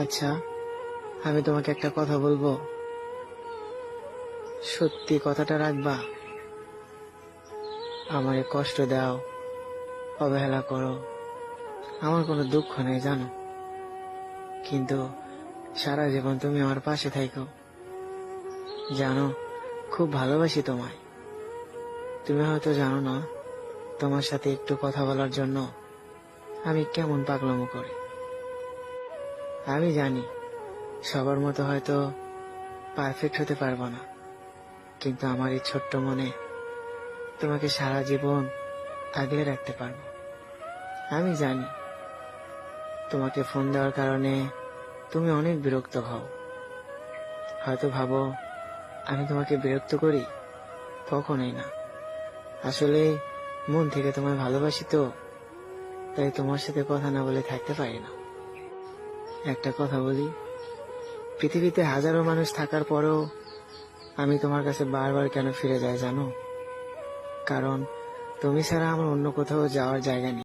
আচ্ছা, আমি তোমাকে একটা কথা বলবো, সত্যি কথাটা রাখবা? আমারে কষ্ট দাও, অবহেলা করো, আমার কোনো দুঃখ নেই জানো, কিন্তু সারা জীবন তুমি আমার পাশে থাইকো। জানো, খুব ভালোবাসি তোমায়। তুমি হয়তো জানো না, তোমার সাথে একটু কথা বলার জন্য আমি কেমন পাগলামো করি। আমি জানি সবার মতো হয়তো পারফেক্ট হতে পারবো না, কিন্তু আমার এই ছোট্ট মনে তোমাকে সারা জীবন আগলে রাখতে পারবো। আমি জানি তোমাকে ফোন দেওয়ার কারণে তুমি অনেক বিরক্ত হও, হয়তো ভাবো আমি তোমাকে বিরক্ত করি। কখনোই না। আসলে মন থেকে তোমায় ভালোবাসি তো, তাই তোমার সাথে কথা না বলে থাকতে পারি না। একটা কথা বলি, পৃথিবীতে হাজারো মানুষ থাকার পরেও আমি তোমার কাছে বারবার কেন ফিরে যাই জানো? কারণ তুমি ছাড়া আমার অন্য কোথাও যাওয়ার জায়গা নেই।